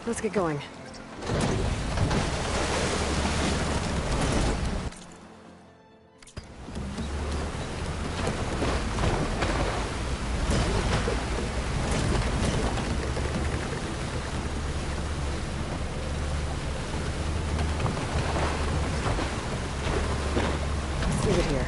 Let's get going. Let's leave it here.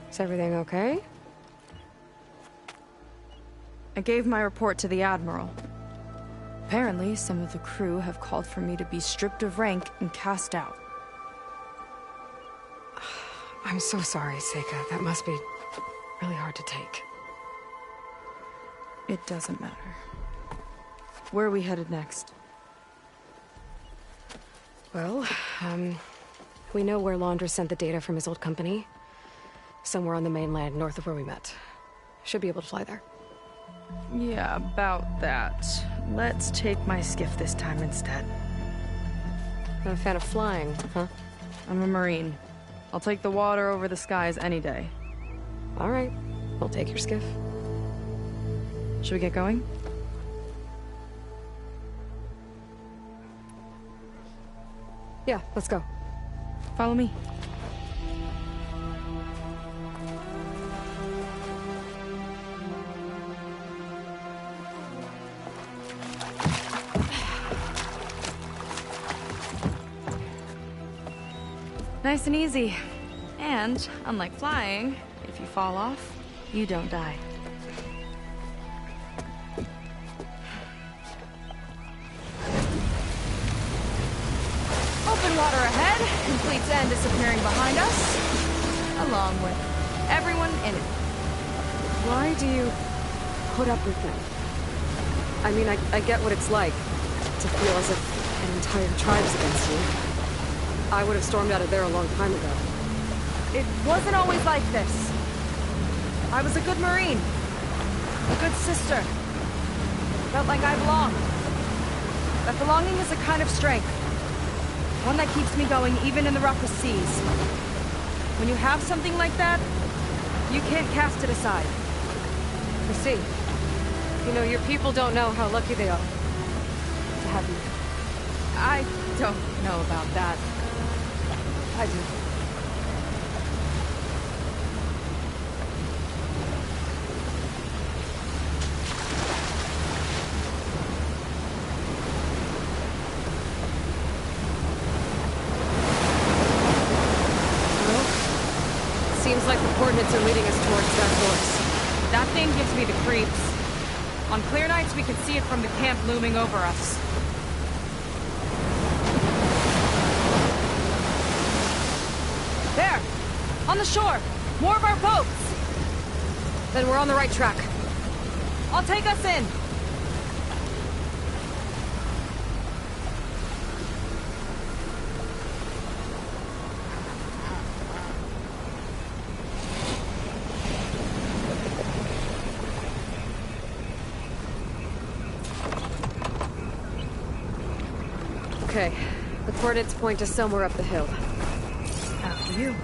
Is everything okay? I gave my report to the Admiral. Apparently, some of the crew have called for me to be stripped of rank and cast out. I'm so sorry, Seika. That must be really hard to take. It doesn't matter. Where are we headed next? Well, we know where Laundra sent the data from his old company. Somewhere on the mainland, north of where we met. Should be able to fly there. Yeah, about that. Let's take my skiff this time instead. Not a fan of flying, huh? I'm a Marine. I'll take the water over the skies any day. All right. We'll take your skiff. Should we get going? Yeah, let's go. Follow me. Nice and easy. And, unlike flying, if you fall off, you don't die. Open water ahead, and Fleet's End disappearing behind us, along with everyone in it. Why do you put up with them? I mean, I get what it's like to feel as if an entire tribe's against you. I would have stormed out of there a long time ago. It wasn't always like this. I was a good Marine. A good sister. Felt like I belonged. That belonging is a kind of strength. One that keeps me going even in the roughest seas. When you have something like that, you can't cast it aside. I see. You know, your people don't know how lucky they are to have you. I don't know about that. I do. Seems like the coordinates are leading us towards that force. That thing gives me the creeps. On clear nights, we can see it from the camp looming over us. There! On the shore! More of our boats! Then we're on the right track. I'll take us in! Okay. The coordinates point to somewhere up the hill. After you.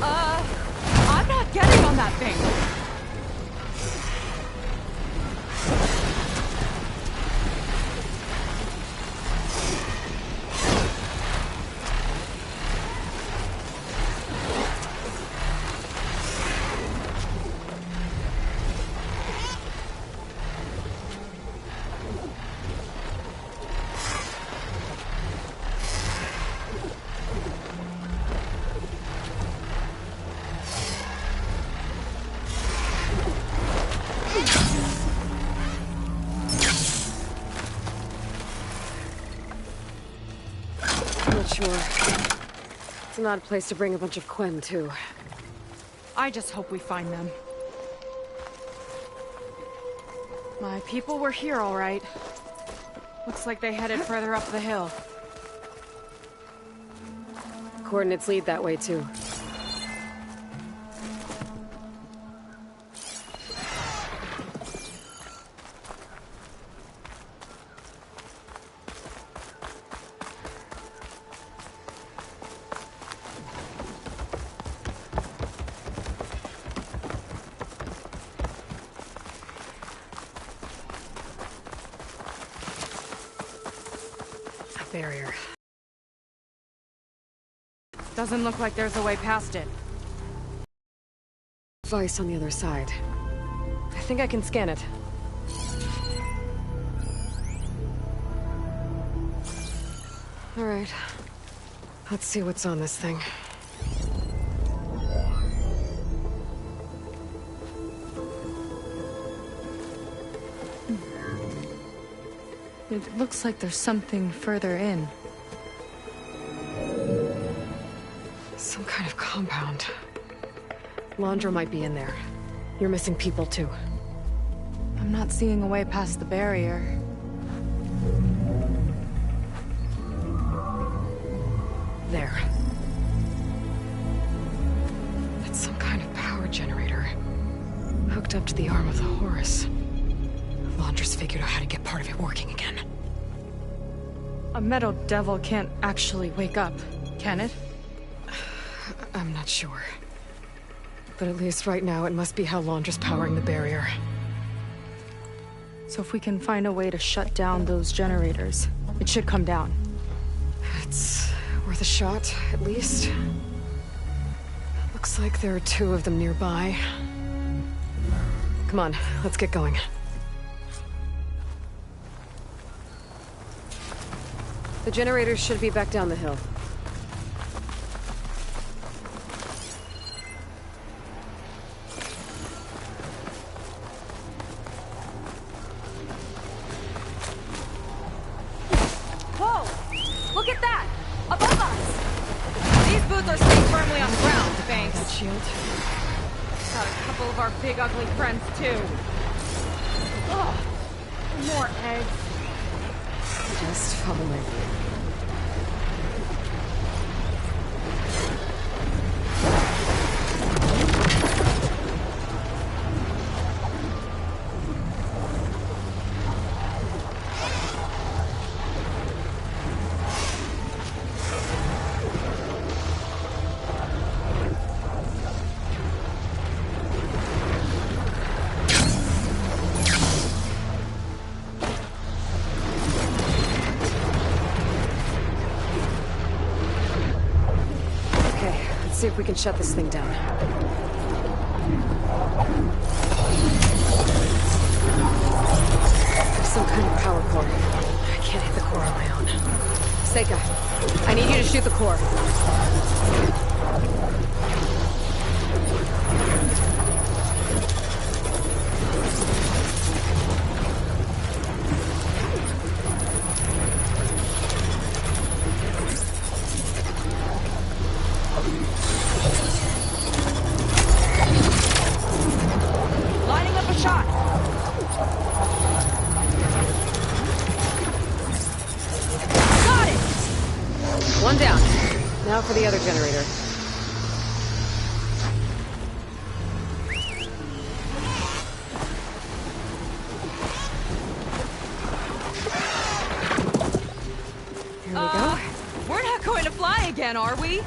I'm not getting on that thing! Sure. It's not a place to bring a bunch of Quen to. I just hope we find them. My people were here, all right. Looks like they headed further up the hill. Coordinates lead that way, too. Barrier. Doesn't look like there's a way past it. Device on the other side. I think I can scan it. All right. Let's see what's on this thing. It looks like there's something further in. Some kind of compound. Londra might be in there. You're missing people, too. I'm not seeing a way past the barrier. There. That's some kind of power generator. Hooked up to the arm of the Horus. Londra's figured out how to get part of it working again. A metal devil can't actually wake up, can it? I'm not sure. But at least right now, it must be how Londra's powering the barrier. So if we can find a way to shut down those generators, it should come down. It's worth a shot, at least. Looks like there are 2 of them nearby. Come on, let's get going. The generators should be back down the hill. Whoa! Look at that! Above us! These boots are staying firmly on the ground, thanks. That shield. Got a couple of our big ugly friends, too. Ugh. More eggs. Just follow my lead. See if we can shut this thing down. There's some kind of power core. I can't hit the core on my own. Seika, I need you to shoot the core. One down. Now for the other generator. Here we go. We're not going to fly again, are we?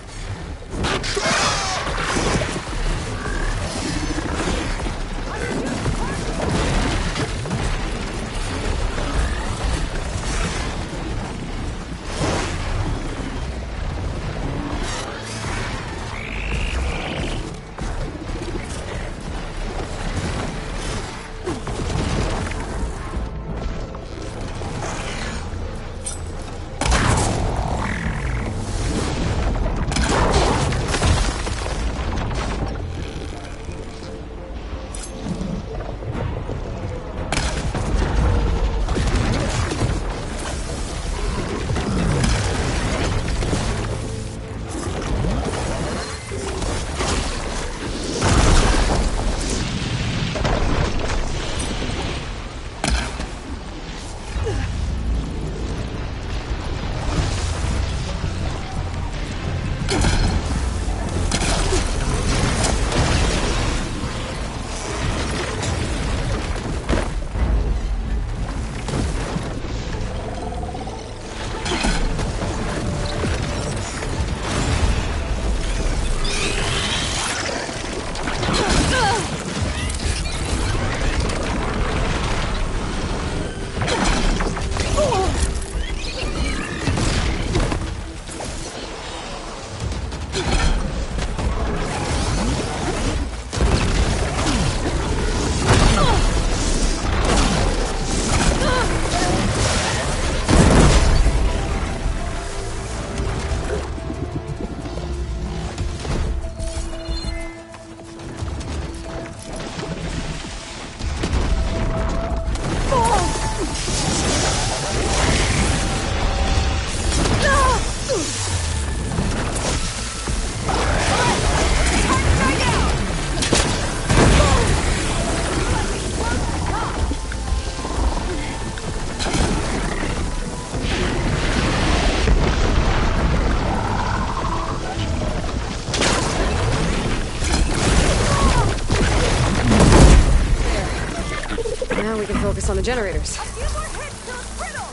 Now we can focus on the generators. A few more hits till it's brittle!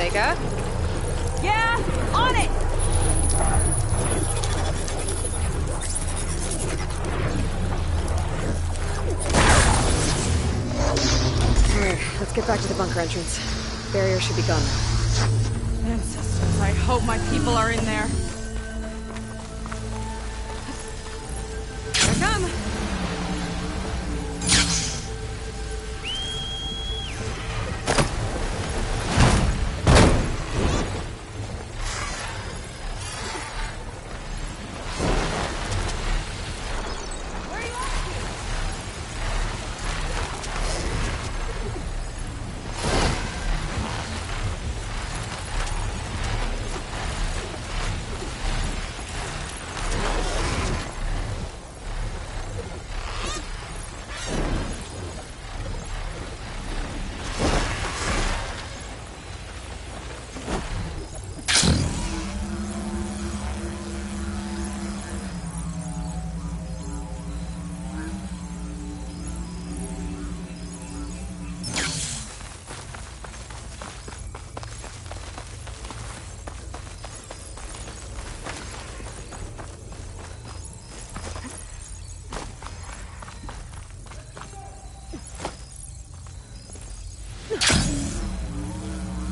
Sega. Yeah, on it! Alright, let's get back to the bunker entrance. Barrier should be gone now. Ancestors, I hope my people are in there. Here I come!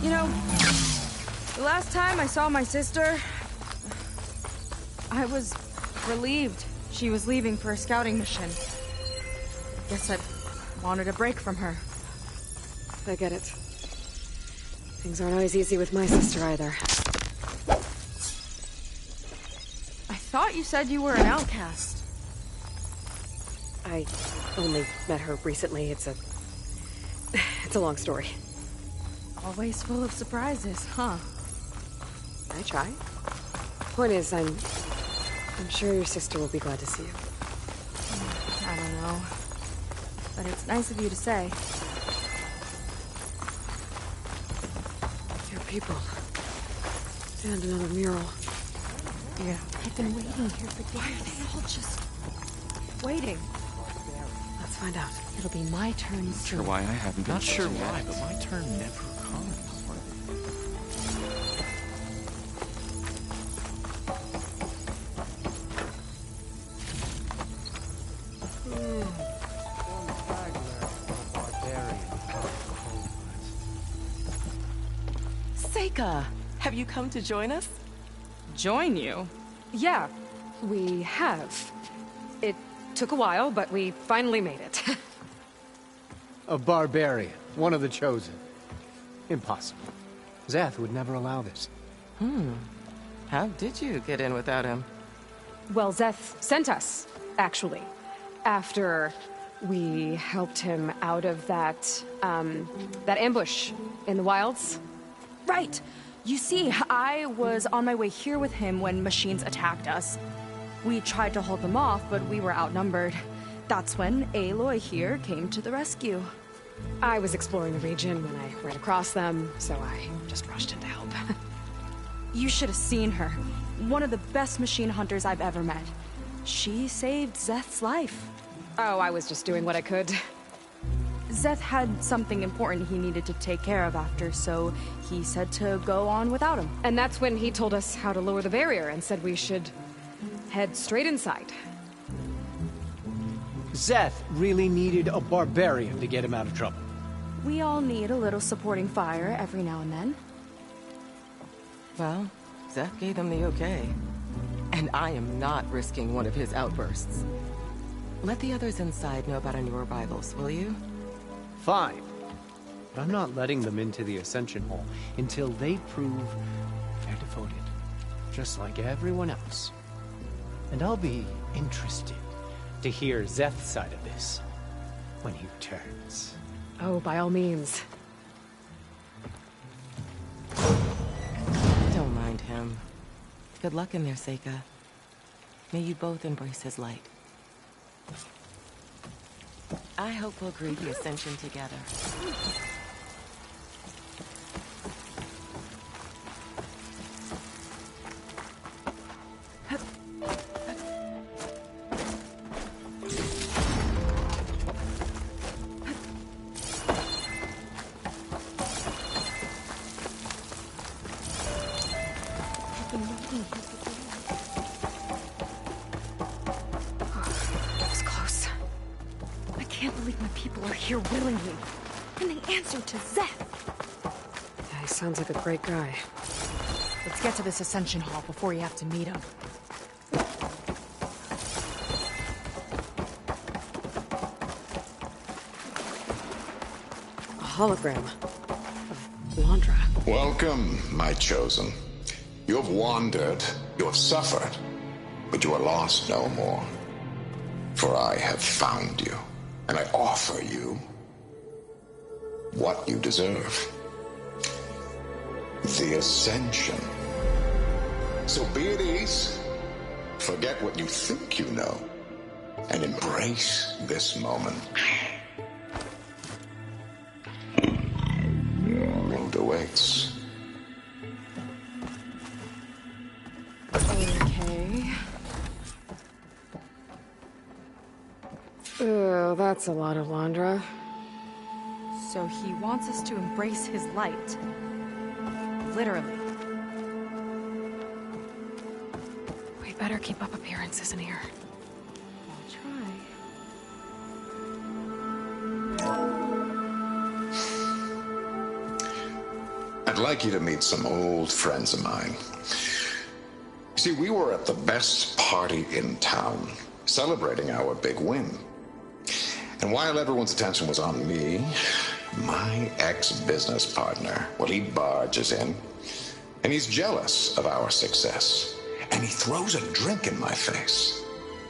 You know, the last time I saw my sister, I was relieved she was leaving for a scouting mission. Guess I wanted a break from her. I get it. Things aren't always easy with my sister either. I thought you said you were an outcast. I only met her recently. It's a long story. Always full of surprises, huh? I try. Point is, I'm sure your sister will be glad to see you. I don't know. But it's nice of you to say. Your people. And another mural. Yeah. I've been waiting here for days. Why are they all just waiting? Let's find out. It'll be my turn Not soon. sure why I haven't been. Not sure chosen why, yet. but my turn never comes. Seika, have you come to join us? Join you? Yeah, we have. It took a while, but we finally made it. A barbarian, one of the chosen. Impossible. Zeth would never allow this. How did you get in without him? Well, Zeth sent us, actually. After we helped him out of that ambush in the wilds. Right. You see, I was on my way here with him when machines attacked us. We tried to hold them off, but we were outnumbered. That's when Aloy here came to the rescue. I was exploring the region when I ran across them, so I just rushed in to help. You should have seen her. One of the best machine hunters I've ever met. She saved Zeth's life. Oh, I was just doing what I could. Zeth had something important he needed to take care of after, so he said to go on without him. And that's when he told us how to lower the barrier and said we should head straight inside. Zeth really needed a barbarian to get him out of trouble. We all need a little supporting fire every now and then. Well, Zeth gave them the okay. And I am not risking one of his outbursts. Let the others inside know about our new arrivals, will you? Fine. But I'm not letting them into the Ascension Hall until they prove they're devoted. Just like everyone else. And I'll be interested to hear Zeth's side of this when he returns. Oh, by all means. Don't mind him. Good luck in there, Seika. May you both embrace his light. I hope we'll greet the Ascension together. people are here willingly, and they answer to Zeth. Yeah, he sounds like a great guy. Let's get to this Ascension Hall before you have to meet him. A hologram of Landra. Welcome, my chosen. You have wandered, you have suffered, but you are lost no more. For I have found you, and I offer you what you deserve. The Ascension. So be at ease, forget what you think you know, and embrace this moment. World awaits. Okay. Oh, that's a lot of Landra. So he wants us to embrace his light. Literally. We better keep up appearances in here. I'll try. I'd like you to meet some old friends of mine. See, we were at the best party in town, celebrating our big win. And while everyone's attention was on me, my ex-business partner, well, he barges in, and he's jealous of our success. And he throws a drink in my face,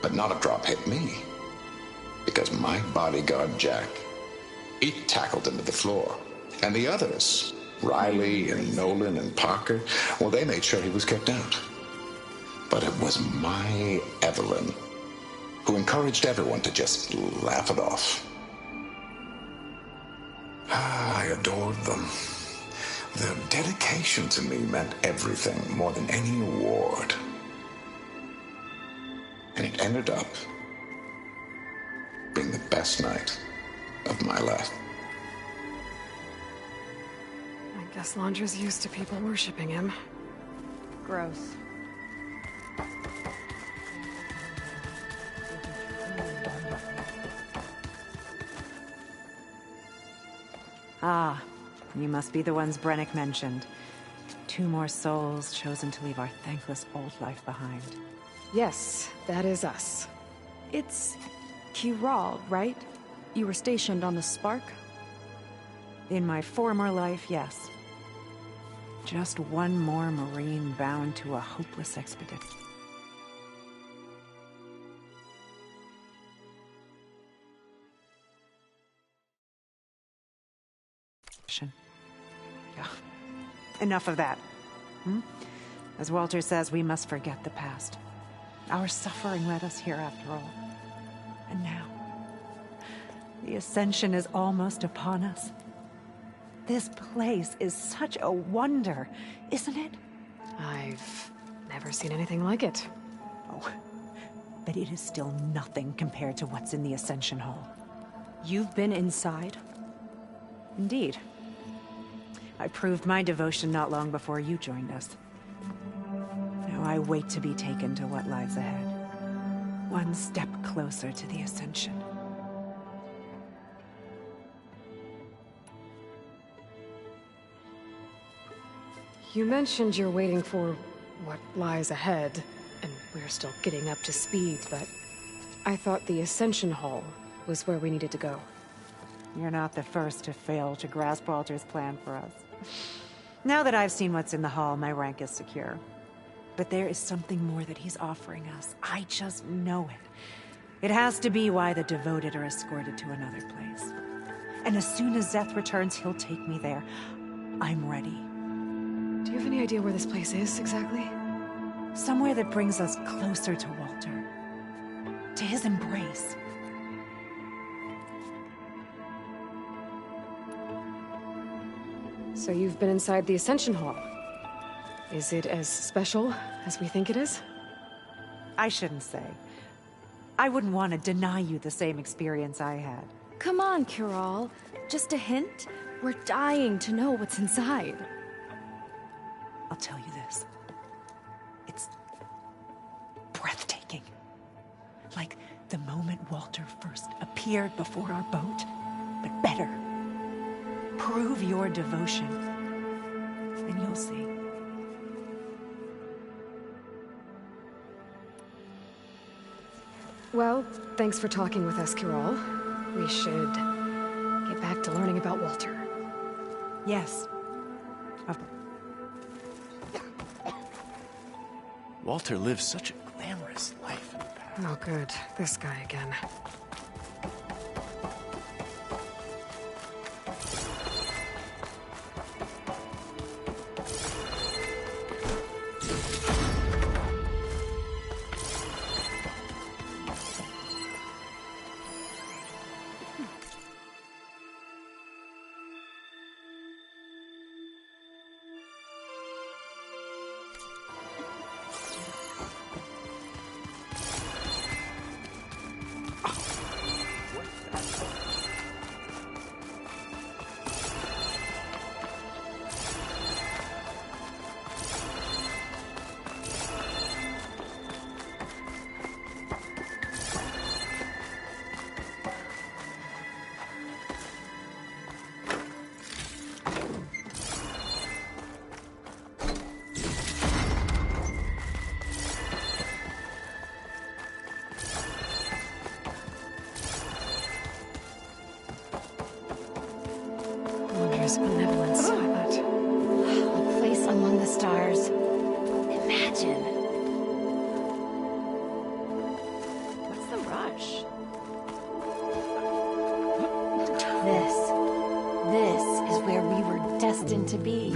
but not a drop hit me. Because my bodyguard, Jack, he tackled him to the floor. And the others, Riley and Nolan and Parker, well, they made sure he was kicked out. But it was my Evelyn who encouraged everyone to just laugh it off. I adored them. Their dedication to me meant everything, more than any award. And it ended up being the best night of my life. I guess Landra's used to people worshipping him. Gross. Ah, you must be the ones Brennick mentioned. 2 more souls chosen to leave our thankless old life behind. Yes, that is us. It's Kiral, right? You were stationed on the Spark? In my former life, yes. Just one more Marine bound to a hopeless expedition. Yeah. Enough of that. As Walter says, we must forget the past. Our suffering led us here after all. And now, the Ascension is almost upon us. This place is such a wonder, isn't it? I've never seen anything like it. Oh, but it is still nothing compared to what's in the Ascension Hall. You've been inside? Indeed. I proved my devotion not long before you joined us. Now I wait to be taken to what lies ahead. One step closer to the Ascension. You mentioned you're waiting for what lies ahead, and we're still getting up to speed, but I thought the Ascension Hall was where we needed to go. You're not the first to fail to grasp Walter's plan for us. Now that I've seen what's in the hall, my rank is secure. But there is something more that he's offering us. I just know it. It has to be why the devoted are escorted to another place. And as soon as Zeth returns, he'll take me there. I'm ready. Do you have any idea where this place is, exactly? Somewhere that brings us closer to Walter. To his embrace. So you've been inside the Ascension Hall. Is it as special as we think it is? I shouldn't say. I wouldn't want to deny you the same experience I had. Come on, Kiral. Just a hint? We're dying to know what's inside. I'll tell you this. It's breathtaking. Like the moment Walter first appeared before our boat. but better. Prove your devotion, and you'll see. Well, thanks for talking with us, Kirol. We should get back to learning about Walter. Yes. Of- Walter lived such a glamorous life in the past. Oh, good. This guy again. Wondrous benevolence, I thought. A place among the stars. Imagine. What's the rush? This is where we were destined to be.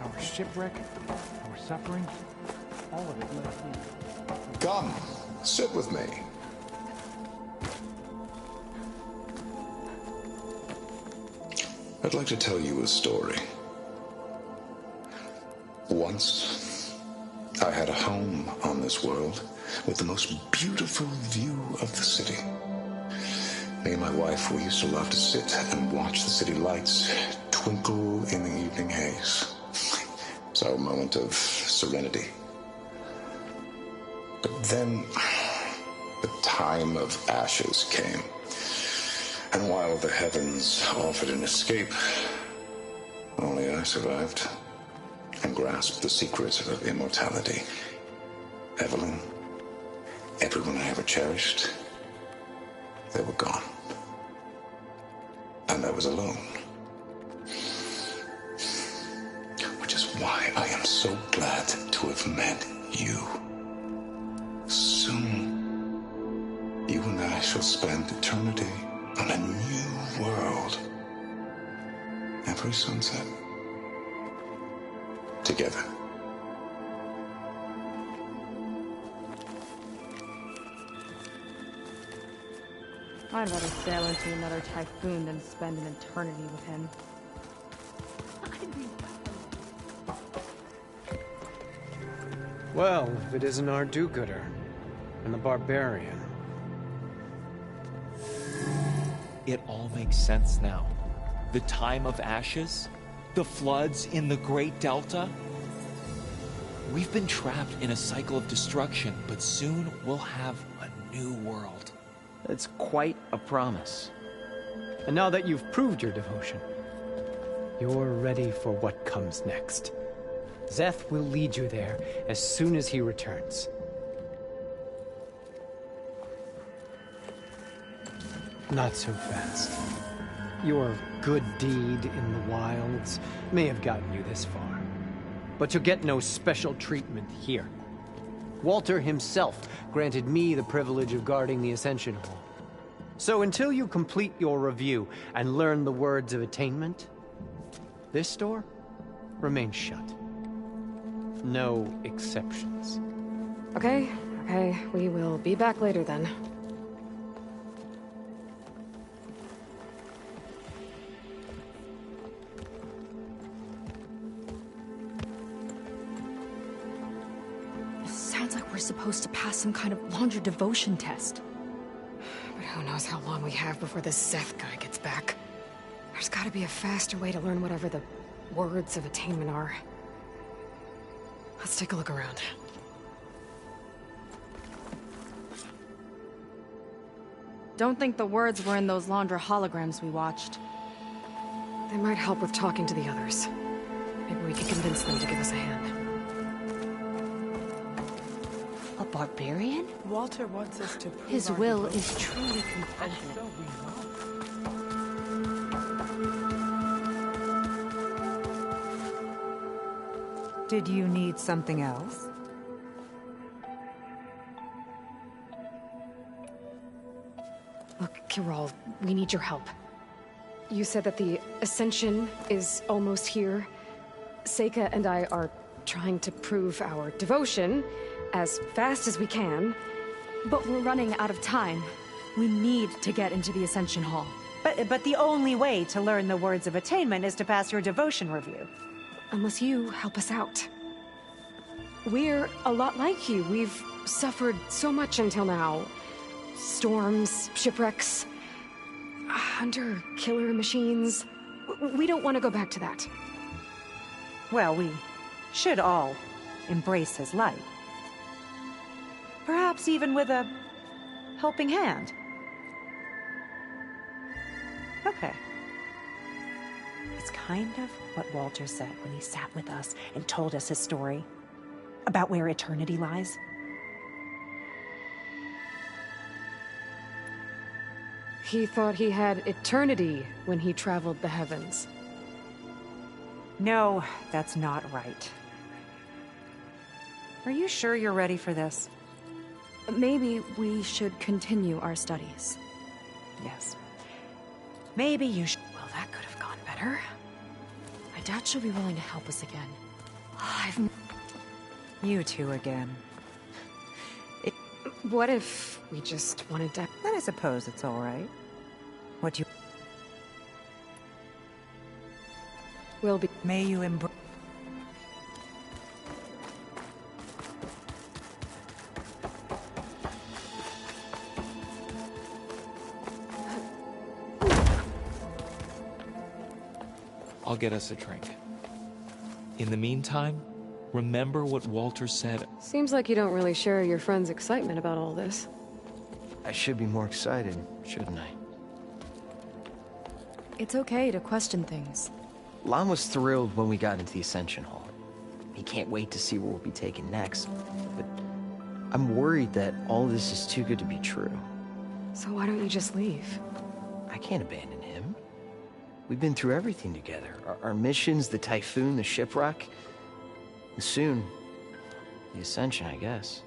Our shipwreck, our suffering, all of it led us here. Come, sit with me. I'd like to tell you a story. Once, I had a home on this world with the most beautiful view of the city. Me and my wife, we used to love to sit and watch the city lights twinkle in the evening haze. It's our moment of serenity. But then, the time of ashes came. And while the heavens offered an escape, only I survived and grasped the secret of immortality. Evelyn, everyone I ever cherished, they were gone. And I was alone. Which is why I am so glad to have met you. Soon, you and I shall spend eternity on a new world. Every sunset. Together. I'd rather sail into another typhoon than spend an eternity with him. Well, if it isn't our do-gooder and the barbarian. It all makes sense now. The time of ashes, the floods in the Great Delta. We've been trapped in a cycle of destruction, but soon we'll have a new world. That's quite a promise. And now that you've proved your devotion, you're ready for what comes next. Szeth will lead you there as soon as he returns. Not so fast. Your good deed in the wilds may have gotten you this far, but you'll get no special treatment here. Walter himself granted me the privilege of guarding the Ascension Hall. So until you complete your review and learn the words of attainment, this door remains shut. No exceptions. Okay, we will be back later then. supposed to pass some kind of Laundra devotion test. But who knows how long we have before this Szeth guy gets back. There's gotta be a faster way to learn whatever the words of attainment are. Let's take a look around. Don't think the words were in those Laundra holograms we watched. They might help with talking to the others. Maybe we can convince them to give us a hand. A barbarian? Walter wants us to prove His our will devotion. is truly compassionate. So we must. Did you need something else? Look, Kiral, we need your help. You said that the Ascension is almost here. Seika and I are trying to prove our devotion as fast as we can. But we're running out of time. We need to get into the Ascension Hall. But the only way to learn the words of attainment is to pass your devotion review. Unless you help us out. We're a lot like you. We've suffered so much until now. Storms, shipwrecks, hunter-killer machines. We don't want to go back to that. Well, we should all embrace his light. Perhaps even with a helping hand. Okay. It's kind of what Walter said when he sat with us and told us his story about where eternity lies. He thought he had eternity when he traveled the heavens. No, that's not right. Are you sure you're ready for this? Maybe we should continue our studies. Yes. Maybe you should. Well, that could have gone better. I doubt she'll be willing to help us again. You two again. What if we just wanted to... Then I suppose it's all right. What you... We'll be... May you embrace... I'll get us a drink. In the meantime, remember what Walter said. Seems like you don't really share your friend's excitement about all this. I should be more excited, shouldn't I? It's okay to question things. Lon was thrilled when we got into the Ascension Hall. He can't wait to see where we'll be taken next. But I'm worried that all this is too good to be true. So why don't you just leave? I can't abandon him. We've been through everything together. Our missions, the Typhoon, the shipwreck. And soon, the Ascension, I guess.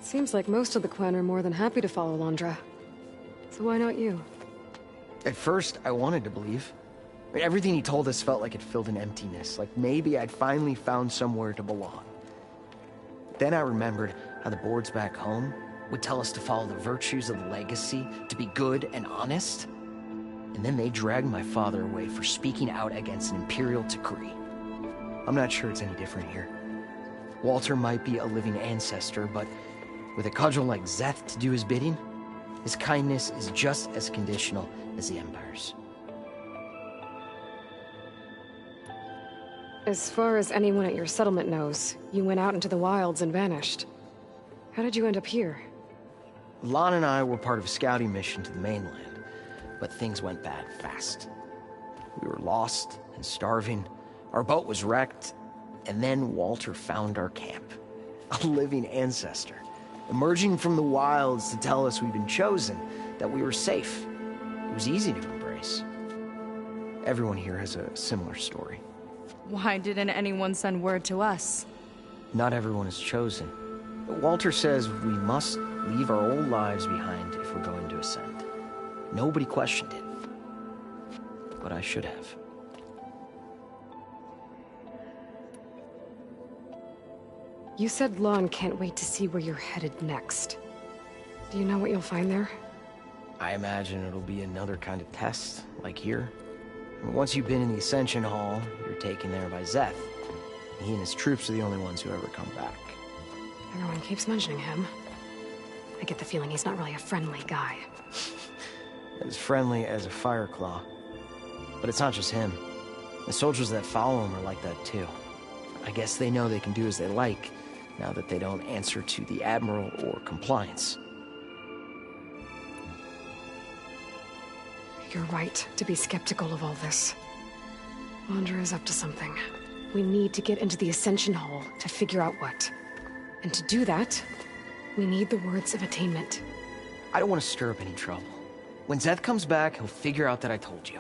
Seems like most of the clan are more than happy to follow Laundra. So why not you? At first, I wanted to believe. I mean, everything he told us felt like it filled an emptiness, like maybe I'd finally found somewhere to belong. Then I remembered how the boards back home would tell us to follow the virtues of the legacy, to be good and honest. And then they dragged my father away for speaking out against an imperial decree. I'm not sure it's any different here. Walter might be a living ancestor, but with a cudgel like Szeth to do his bidding, his kindness is just as conditional as the Empire's. As far as anyone at your settlement knows, you went out into the wilds and vanished. How did you end up here? Lon and I were part of a scouting mission to the mainland, but things went bad fast. We were lost and starving, our boat was wrecked, and then Walter found our camp. A living ancestor, emerging from the wilds to tell us we'd been chosen, that we were safe. It was easy to embrace. Everyone here has a similar story. Why didn't anyone send word to us? Not everyone is chosen. Walter says we must leave our old lives behind if we're going to ascend. Nobody questioned it. But I should have. You said Lon can't wait to see where you're headed next. Do you know what you'll find there? I imagine it'll be another kind of test, like here. Once you've been in the Ascension Hall, you're taken there by Zeth. He and his troops are the only ones who ever come back. Everyone keeps mentioning him. I get the feeling he's not really a friendly guy. As friendly as a Fireclaw. But it's not just him. The soldiers that follow him are like that too. I guess they know they can do as they like, now that they don't answer to the Admiral or Compliance. You're right to be skeptical of all this. Londra is up to something. We need to get into the Ascension Hall to figure out what. And to do that, we need the words of attainment. I don't want to stir up any trouble. When Zeth comes back, he'll figure out that I told you.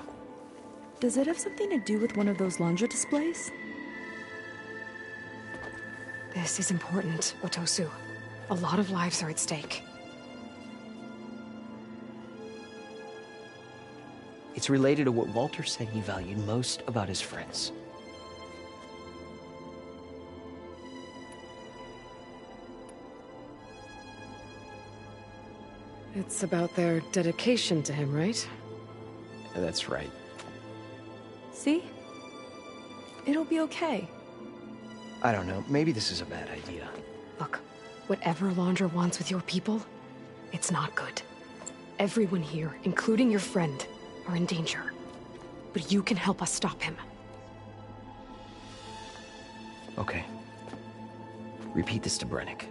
Does it have something to do with one of those Londra displays? This is important, Otosu. A lot of lives are at stake. It's related to what Walter said he valued most about his friends. It's about their dedication to him, right? That's right. See? It'll be okay. I don't know, maybe this is a bad idea. Look, whatever Londra wants with your people, it's not good. Everyone here, including your friend, are in danger. But you can help us stop him. Okay. Repeat this to Brennick.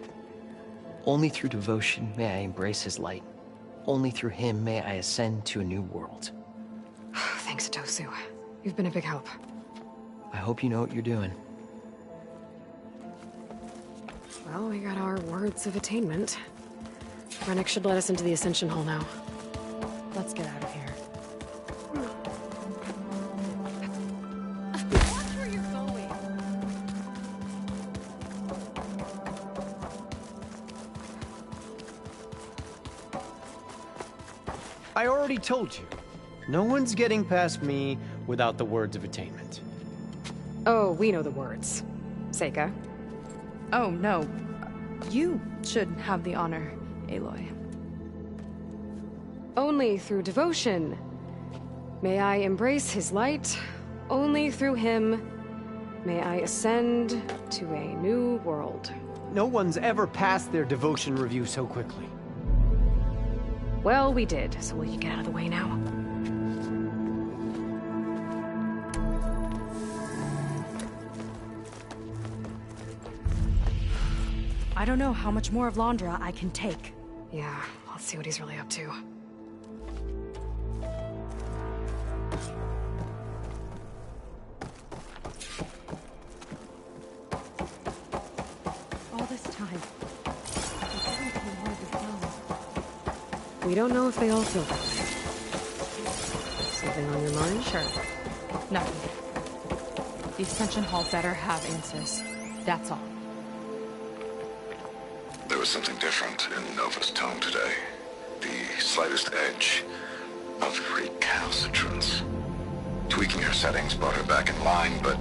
Only through devotion may I embrace his light. Only through him may I ascend to a new world. Thanks, Otosu. You've been a big help. I hope you know what you're doing. Well, we got our words of attainment. Brennick should let us into the Ascension Hall now. Let's get out of here. Watch where you're going. I already told you. No one's getting past me without the words of attainment. Oh, we know the words. Seika. Oh, no. You should have the honor, Aloy. Only through devotion may I embrace his light. Only through him may I ascend to a new world. No one's ever passed their devotion review so quickly. Well, we did, so will you get out of the way now? I don't know how much more of Londra I can take. Yeah, let's see what he's really up to. All this time. We don't know if they all feel that way. Something on your mind? Sure. Nothing. The Ascension Hall better have answers. That's all. There was something different in Nova's tone today. The slightest edge of recalcitrance. Tweaking her settings brought her back in line, but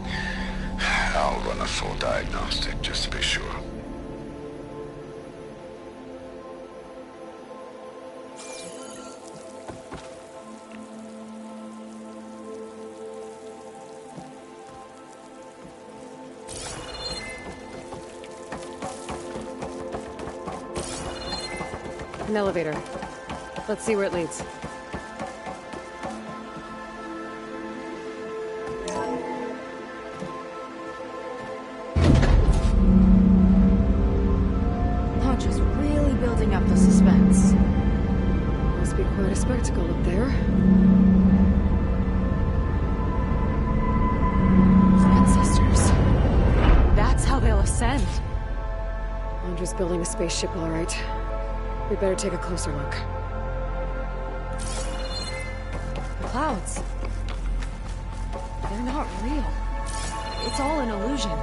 I'll run a full diagnostic just to be sure. An elevator. Let's see where it leads. Londra's really building up the suspense. Must be quite a spectacle up there. Ancestors. That's how they'll ascend. Londra's building a spaceship, all right. We better take a closer look. The clouds. They're not real. It's all an illusion.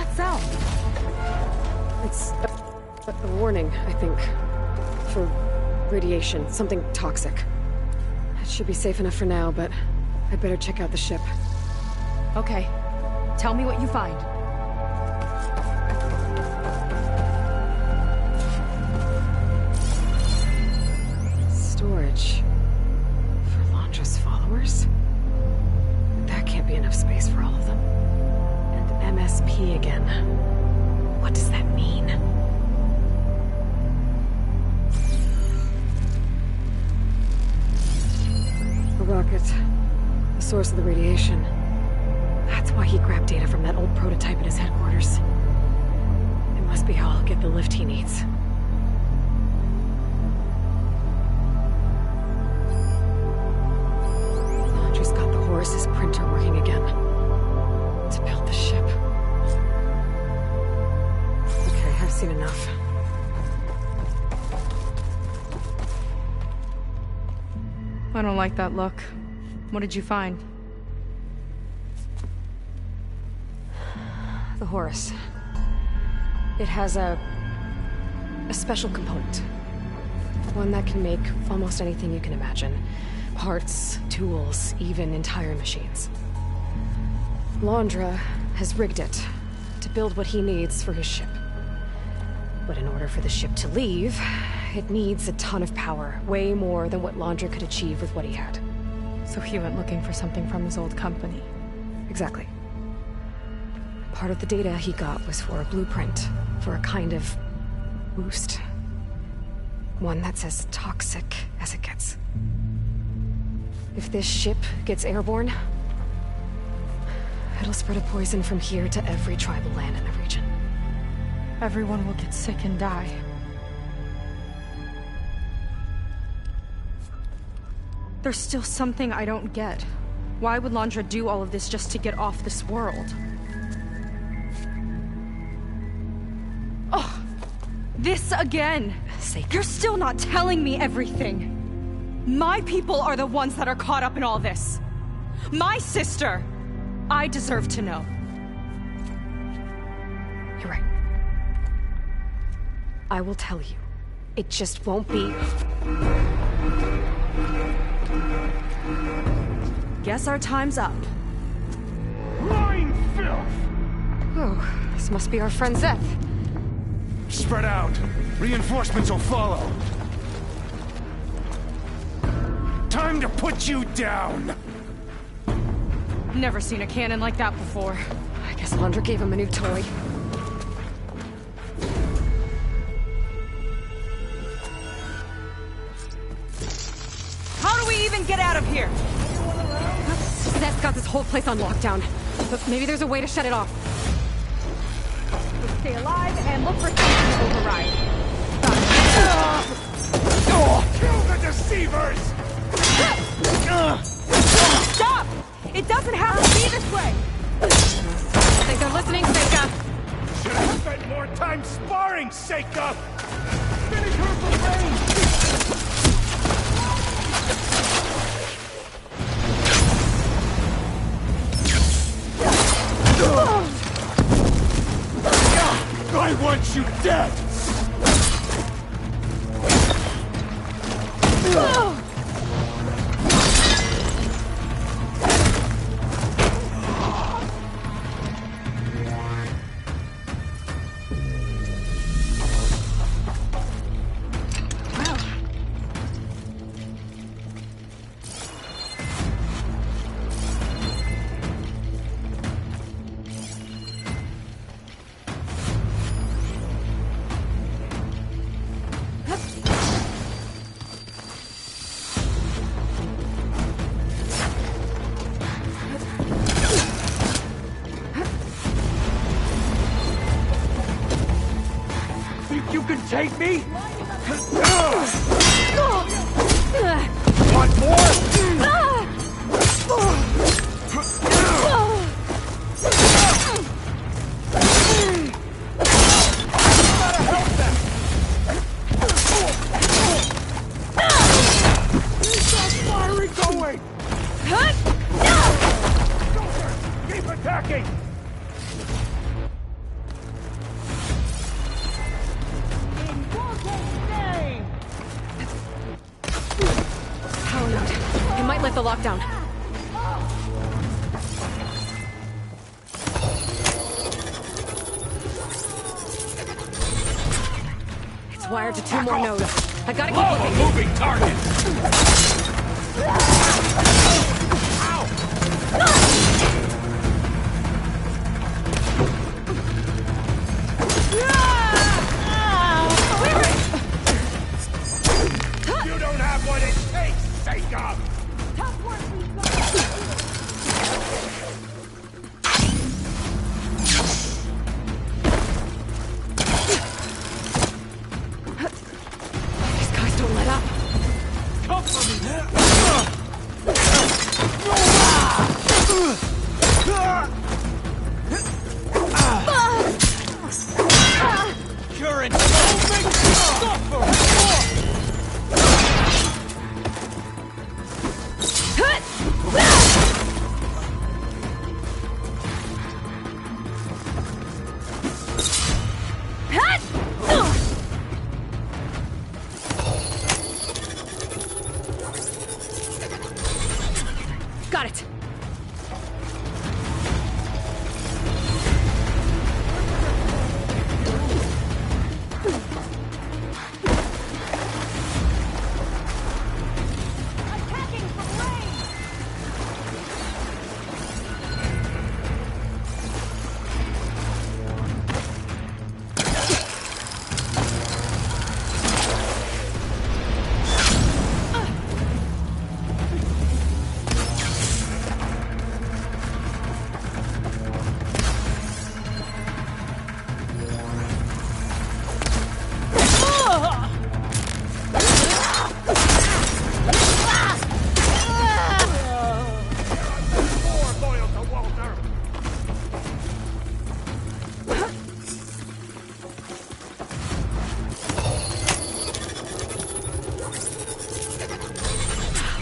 that sound? It's a warning, I think. For radiation, something toxic. It should be safe enough for now, but I'd better check out the ship. Okay. Tell me what you find. Storage. For Londra's followers? That can't be enough space for all of them. And MSP again. What does that mean? A rocket. The source of the radiation. That's why he grabbed data from that old prototype at his headquarters. It must be how I'll get the lift he needs. Laundry's got the Horus's printer working again. To build the ship. Okay, I've seen enough. I don't like that look. What did you find? The Horus. It has a special component. One that can make almost anything you can imagine. Parts, tools, even entire machines. Londra has rigged it to build what he needs for his ship. But in order for the ship to leave, it needs a ton of power, way more than what Londra could achieve with what he had. So he went looking for something from his old company. Exactly. Part of the data he got was for a blueprint, for a kind of boost. One that's as toxic as it gets. If this ship gets airborne, it'll spread a poison from here to every tribal land in the region. Everyone will get sick and die. There's still something I don't get. Why would Londra do all of this just to get off this world? Oh, this again! You're still not telling me everything! My people are the ones that are caught up in all this! My sister! I deserve to know. You're right. I will tell you. It just won't be... Guess our time's up. Lying filth! Oh, this must be our friend Zeth. Spread out. Reinforcements will follow. Time to put you down! Never seen a cannon like that before. I guess Londra gave him a new toy. How do we even get out of here? Zeth's got this whole place on lockdown. But maybe there's a way to shut it off. Let's stay alive and look for something to override. Kill the deceivers! Stop! It doesn't have to be this way! I think they're listening, Seika. Should have spent more time sparring, Seika! Finish her for range! I want you dead! Take me? Want more? the lockdown. It's wired to 2 more nodes. I gotta keep Follow looking. moving target! You don't have what it takes, Jacob! Tough work, These guys don't let up. Come for me! You're in suffer! Got it. attacking from range! More loyal to Walter!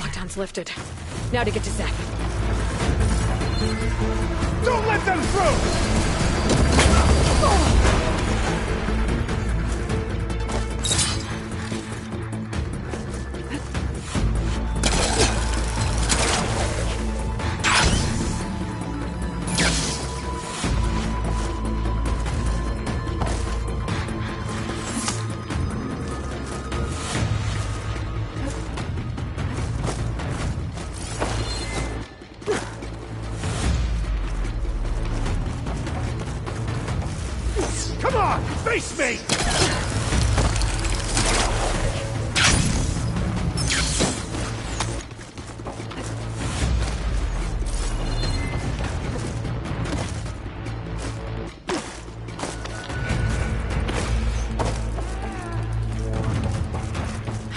Lockdown's lifted. Now to get to Zach. Don't let them through! Come on, face me!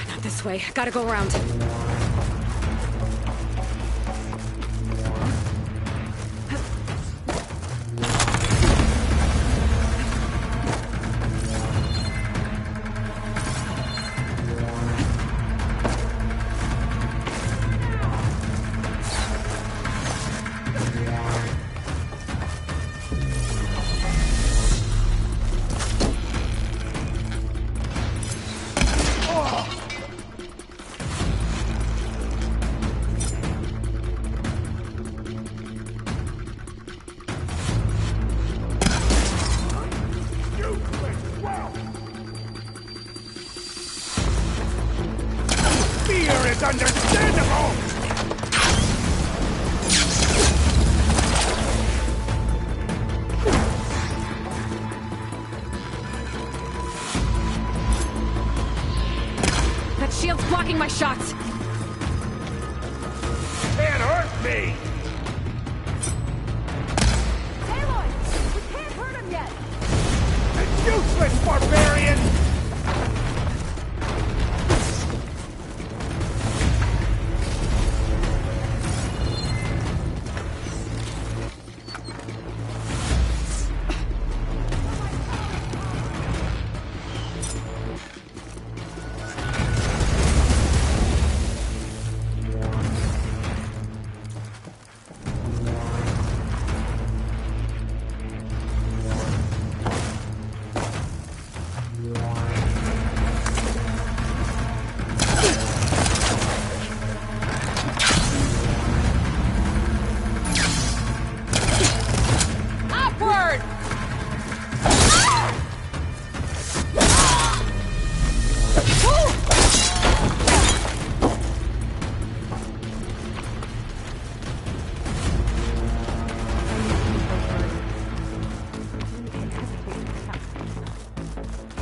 Not this way. Gotta go around. You went well! Fear is understandable! That shield's blocking my shots. Can't hurt me! Aloy! We can't hurt him yet! It's useless, barbarian!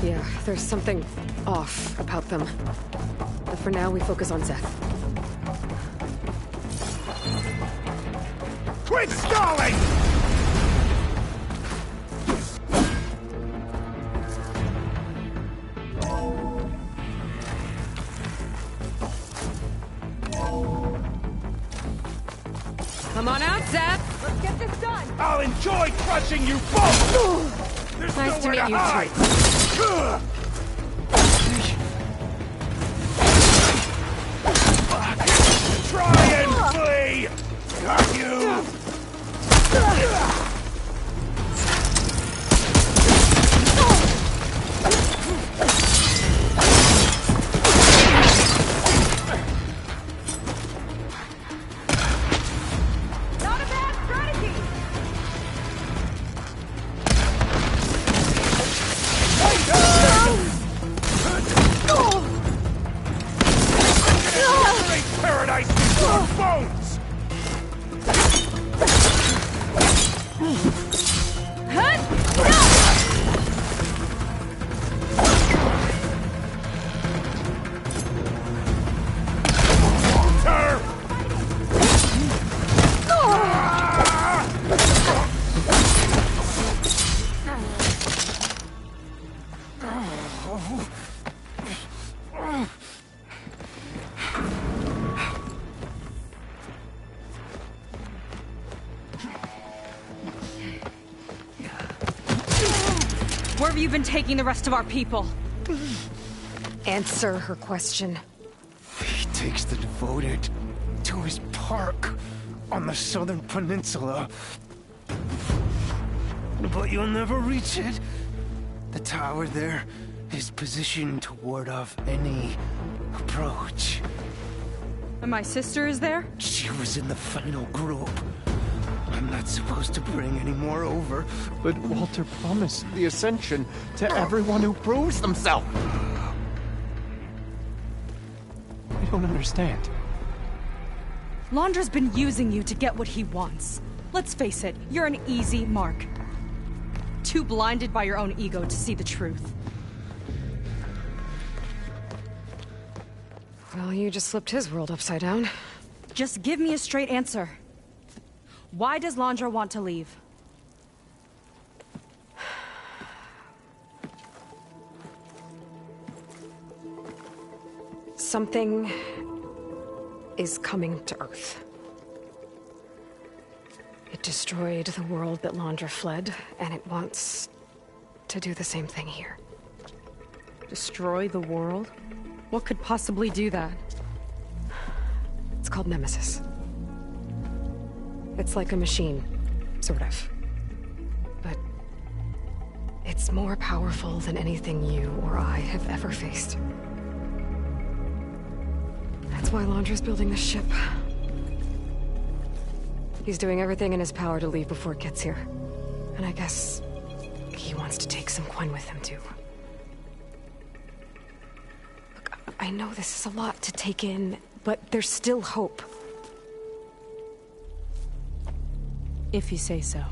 Yeah, there's something off about them. But for now, we focus on Zeth. Quit stalling! Come on out, Zeth! Let's get this done! I'll enjoy crushing you both! There's Nice to nowhere meet you, hide. Try and flee! Got you! Not a bad strategy! Paradise is your bones! Walter! Where have you been taking the rest of our people? Answer her question. He takes the devoted to his park on the southern peninsula. But you'll never reach it. The tower there is positioned to ward off any approach. And my sister is there? She was in the final group. I'm not supposed to bring any more over. But Walter promised the Ascension to everyone who proves themselves. I don't understand. Londra's been using you to get what he wants. Let's face it, you're an easy mark. Too blinded by your own ego to see the truth. Well, you just flipped his world upside down. Just give me a straight answer. Why does Londra want to leave? Something is coming to Earth. It destroyed the world that Londra fled, and it wants to do the same thing here. Destroy the world? What could possibly do that? It's called Nemesis. It's like a machine, sort of. But it's more powerful than anything you or I have ever faced. That's why Londra's building this ship. He's doing everything in his power to leave before it gets here. And I guess he wants to take some Quen with him, too. Look, I know this is a lot to take in, but there's still hope. If you say so.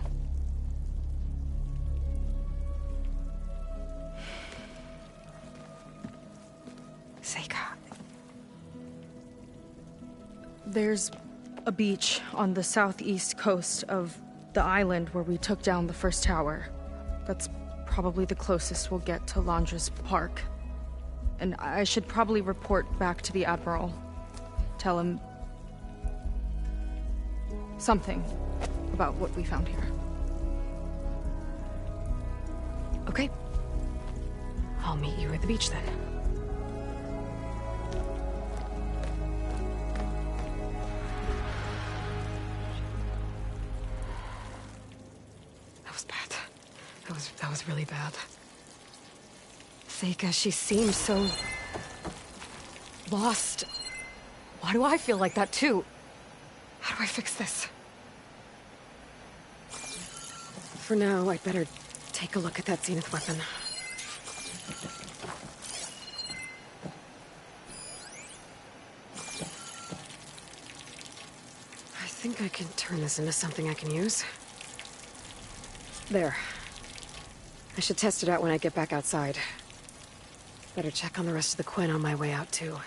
Seika. There's a beach on the southeast coast of the island where we took down the first tower. That's probably the closest we'll get to Londra's park. And I should probably report back to the Admiral. Tell him something about what we found here. Okay. I'll meet you at the beach then. That was bad. That was really bad. Seika, she seemed so lost. Why do I feel like that too? How do I fix this? For now, I'd better take a look at that Zenith weapon. I think I can turn this into something I can use. There. I should test it out when I get back outside. Better check on the rest of the Quinn on my way out, too.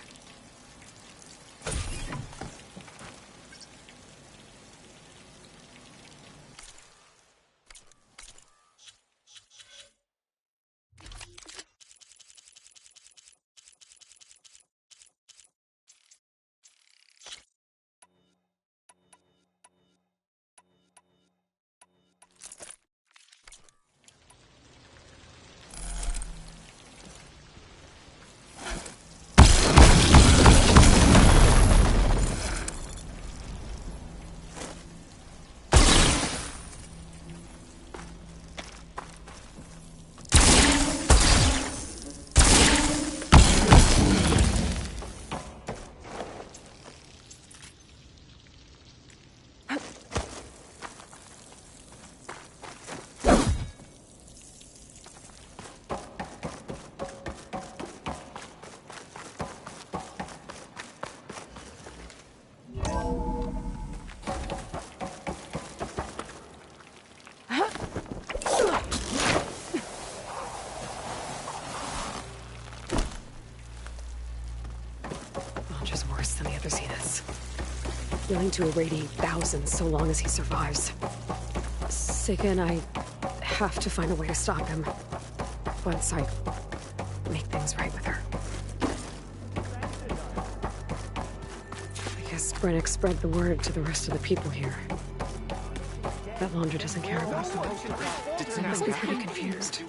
Worse than the other Zeniths. Willing to irradiate thousands so long as he survives. Seika and I have to find a way to stop him. Once I make things right with her. I guess Brennick spread the word to the rest of the people here. That Londra doesn't care about them. They must be pretty confused.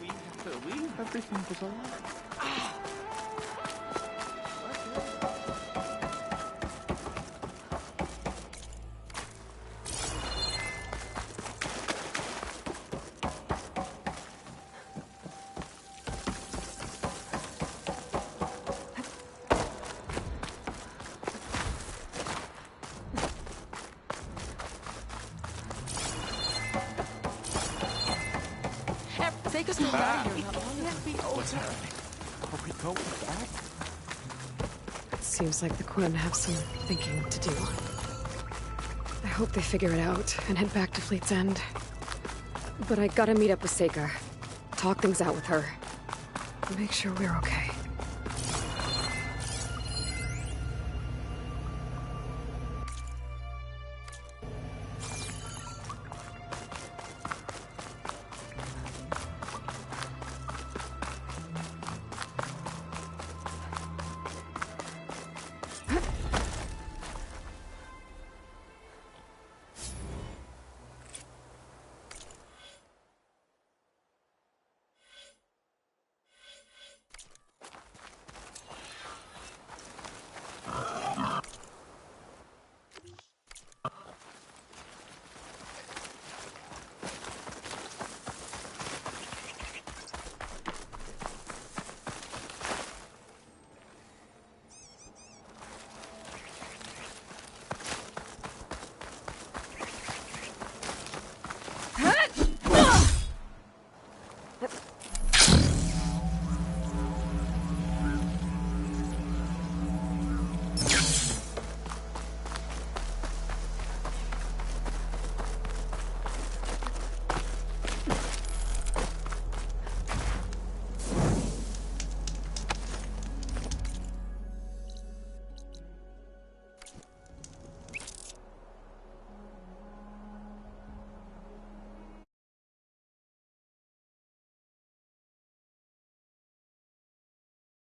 Seika's still out here. What's happening? Are we going back? It seems like the Quinn have some thinking to do. I hope they figure it out and head back to Fleet's End. But I gotta meet up with Seika. Talk things out with her. Make sure we're okay.